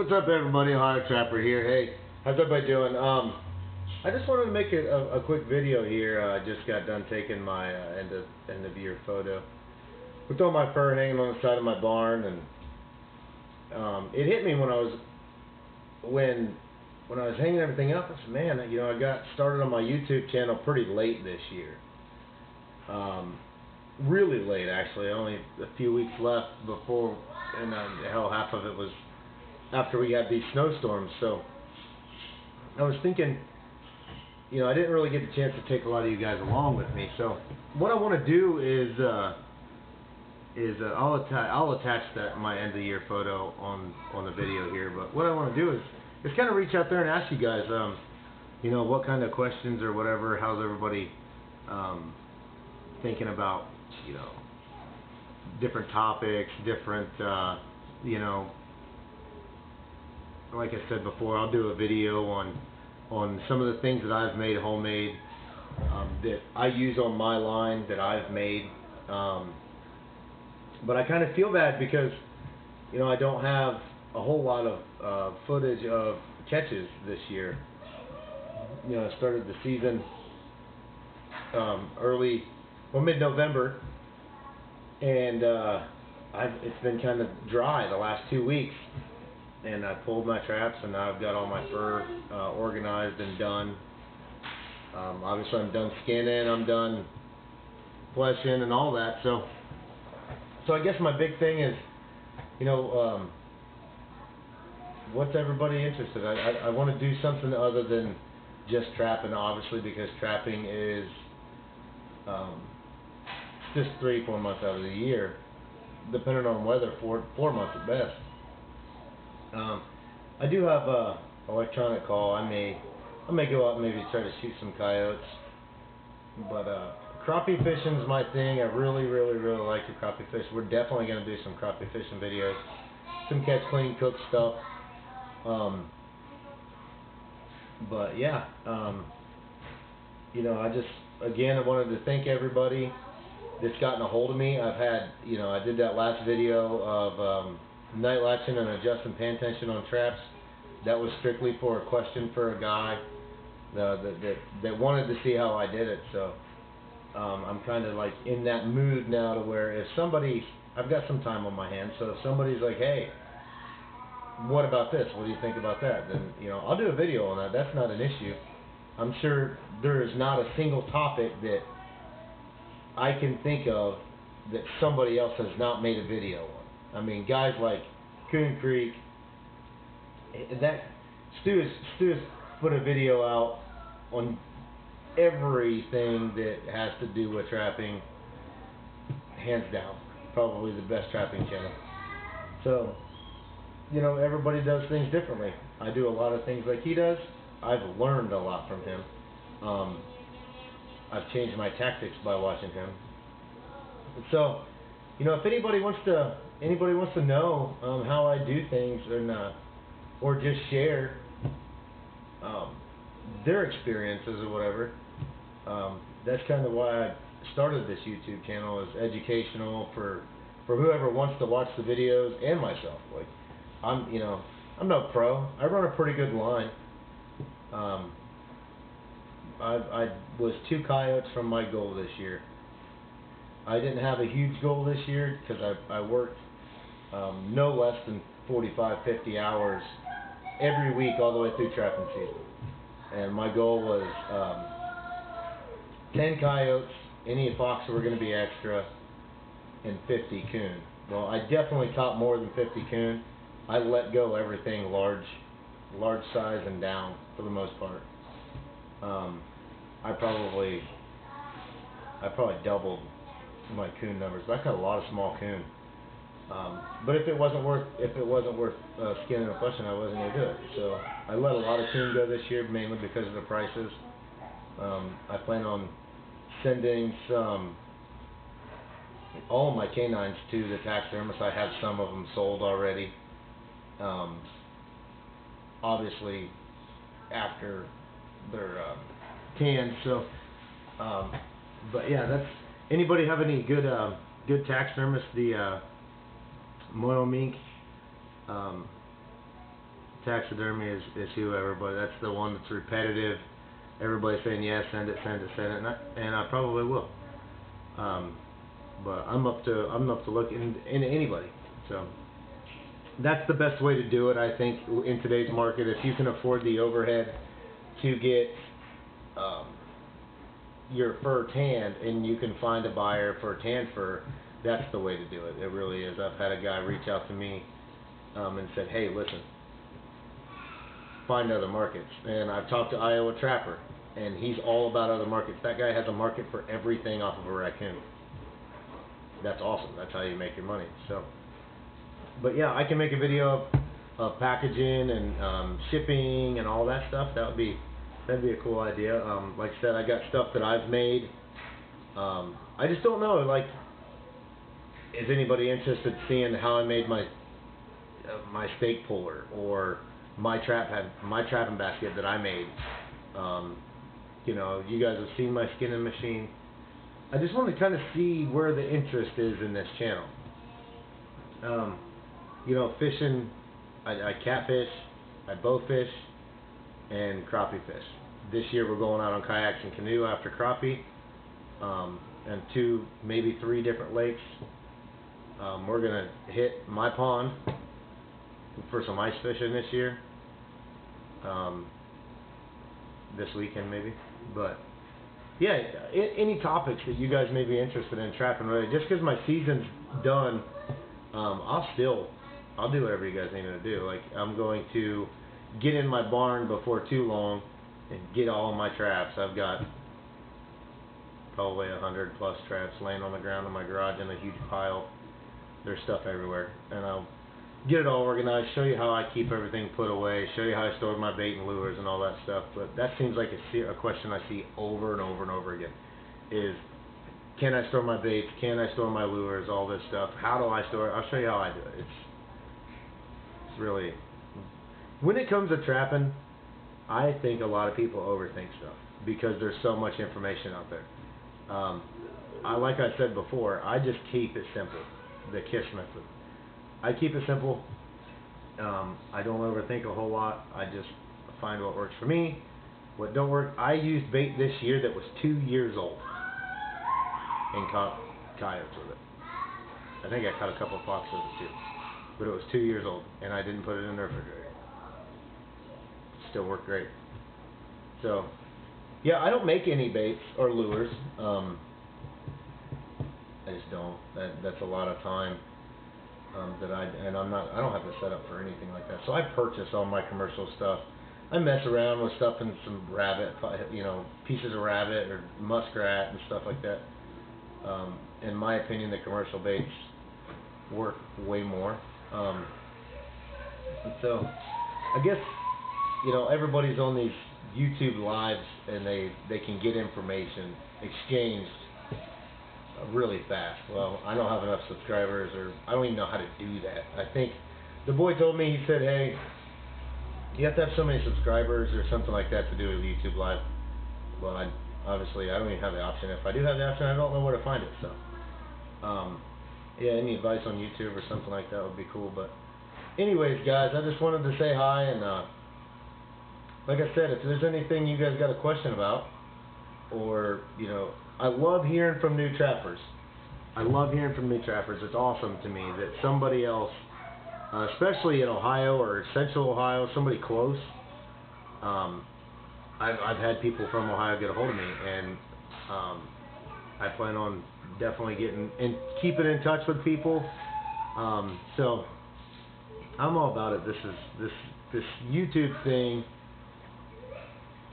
What's up, everybody? Ohio Trapper here. Hey, how's everybody doing? I just wanted to make a quick video here. I just got done taking my end of year photo with all my fur hanging on the side of my barn, and it hit me when I was hanging everything up. I said, man, I got started on my YouTube channel pretty late this year. Really late, actually. Only a few weeks left before, and hell, half of it was after we had these snowstorms. So I was thinking, I didn't really get the chance to take a lot of you guys along with me. So what I want to do is I'll attach my end of the year photo on the video here. But what I want to do is kind of reach out there and ask you guys, what kind of questions or whatever. How's everybody thinking about, different topics, different, like I said before, I'll do a video on some of the things that I've made homemade, that I use on my line that I've made. But I kind of feel bad because, I don't have a whole lot of footage of catches this year. I started the season mid-November, and it's been kind of dry the last 2 weeks. And I pulled my traps, and now I've got all my fur organized and done. Obviously, I'm done skinning, I'm done fleshing, and all that. So I guess my big thing is, what's everybody interested? I want to do something other than just trapping, obviously, because trapping is just 3-4 months out of the year, depending on weather, 4 months at best. I do have a electronic call. I may go out and maybe try to shoot some coyotes, but crappie fishing is my thing. I really like to crappie fish. We're definitely going to do some crappie fishing videos, some catch, clean, cook stuff. But yeah, I wanted to thank everybody that's gotten a hold of me. I've had, I did that last video of night latching and adjusting pan tension on traps. That was strictly for a question for a guy that wanted to see how I did it. So I'm kind of like in that mood now to where if somebody, I've got some time on my hands, so if somebody's like, hey, what about this? What do you think about that? Then, I'll do a video on that. That's not an issue. I'm sure there is not a single topic that I can think of that somebody else has not made a video on. I mean, guys like Coon Creek, Stu has put a video out on everything that has to do with trapping, hands down, probably the best trapping channel. So, everybody does things differently. I do a lot of things like he does. I've learned a lot from him. I've changed my tactics by watching him. So, if anybody wants to know how I do things, or just share their experiences or whatever, that's kind of why I started this YouTube channel, is educational for whoever wants to watch the videos, and myself. Like, I'm no pro. I run a pretty good line. I was 2 coyotes from my goal this year. I didn't have a huge goal this year because I worked no less than 45-50 hours every week all the way through trapping season. And my goal was 10 coyotes, any fox were going to be extra, and 50 coon. Well, I definitely caught more than 50 coon. I let go everything large size and down for the most part. I probably doubled my coon numbers, but I caught a lot of small coon. But if it wasn't worth skinning and fleshing, I wasn't gonna do it. So I let a lot of coon go this year, mainly because of the prices. I plan on sending all of my canines to the taxidermist. I have some of them sold already. Obviously, after they're canned. So, but yeah, that's. Anybody have any good taxidermists? The Moyle Mink taxidermy is whoever, but that's the one that's repetitive. Everybody's saying yes, send it, and I probably will. But I'm up to look into anybody. So that's the best way to do it, I think, in today's market. If you can afford the overhead to get your fur tanned, and you can find a buyer for tanned fur, that's the way to do it. It really is. I've had a guy reach out to me and said, hey, listen, find other markets. And I've talked to Iowa Trapper, and he's all about other markets. That guy has a market for everything off of a raccoon. That's awesome. That's how you make your money. So, but yeah, I can make a video of packaging and shipping and all that stuff. That'd be a cool idea. Like I said, I got stuff that I've made. I just don't know. Like, is anybody interested in seeing how I made my steak puller, or my trapping basket that I made? You know, you guys have seen my skinning machine. I just want to kind of see where the interest is in this channel. You know, fishing, I catfish, I bowfish, and crappie fish. This year we're going out on kayaks and canoe after crappie, and 2, maybe 3 different lakes. We're going to hit my pond for some ice fishing this year, this weekend maybe. But yeah, any topics that you guys may be interested in trapping related. Just because my season's done, I'll do whatever you guys need me to do. Like, I'm going to get in my barn before too long and get all of my traps. I've got probably 100+ traps laying on the ground in my garage in a huge pile. There's stuff everywhere, and I'll get it all organized, show you how I keep everything put away, show you how I store my bait and lures and all that stuff. But that seems like a question I see over and over and over again, is can I store my baits, can I store my lures, all this stuff. How do I store it? I'll show you how I do it. It's really, when it comes to trapping, I think a lot of people overthink stuff because there's so much information out there. Like I said before, I just keep it simple, the KISS method. I keep it simple. I don't overthink a whole lot. I just find what works for me, what don't work. I used bait this year that was 2 years old and caught coyotes with it. I think I caught a couple of fox with it too, but it was 2 years old, and I didn't put it in the refrigerator. Still worked great. So yeah, I don't make any baits or lures. I just don't. That's a lot of time. I don't have the setup for anything like that. So I purchase all my commercial stuff. I mess around with stuff in some rabbit, you know, pieces of rabbit or muskrat and stuff like that. In my opinion, the commercial baits work way more. And so I guess, you know, everybody's on these YouTube lives, and they can get information exchanged really fast. Well, I don't have enough subscribers, or I don't even know how to do that. I think the boy told me, he said, hey, you have to have so many subscribers or something like that to do a YouTube live. Well, obviously I don't even have the option. If I do have the option, I don't know where to find it. So yeah, any advice on YouTube or something like that would be cool. But anyways, guys, I just wanted to say hi, and like I said, if there's anything you guys got a question about, or, you know, I love hearing from new trappers. I love hearing from new trappers. It's awesome to me that somebody else, especially in Ohio or Central Ohio, somebody close. I've had people from Ohio get a hold of me, and I plan on definitely getting and keeping in touch with people. So I'm all about it. This YouTube thing.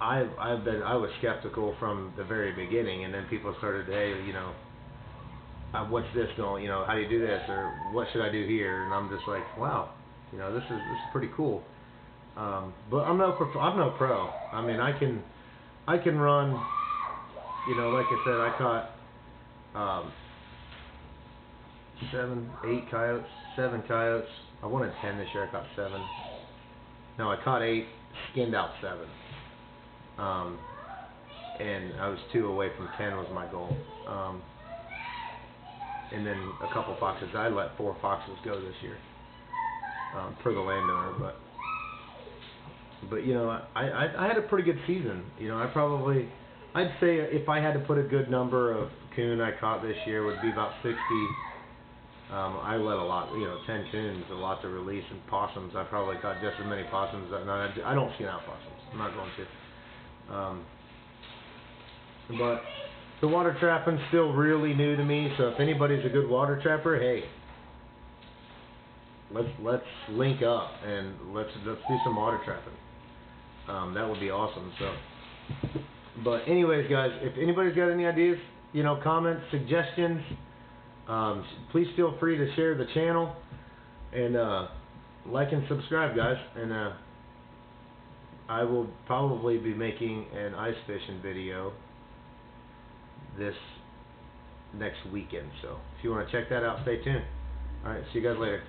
I was skeptical from the very beginning, and then people started, hey, you know, what's this going? You know, how do you do this, or what should I do here? And I'm just like, wow, you know, this is pretty cool. But I'm no pro. I mean, I can run. You know, like I said, I caught 7 coyotes. I wanted 10 this year. I caught 7. No, I caught 8, skinned out 7. And I was 2 away from 10 was my goal. And then a couple foxes. I let 4 foxes go this year, per the landowner. But But you know, I had a pretty good season. You know, I'd say if I had to put a good number of coon I caught this year would be about 60. I let a lot, you know, 10 coons, a lot to release, and possums. I probably caught just as many possums. I don't skin out possums. I'm not going to. But the water trapping's still really new to me. So if anybody's a good water trapper, hey, let's link up and let's do some water trapping. That would be awesome. So, but anyways, guys, if anybody's got any ideas, you know, comments, suggestions, please feel free to share the channel and like and subscribe, guys. And I will probably be making an ice fishing video this next weekend. So if you want to check that out, stay tuned. All right, see you guys later.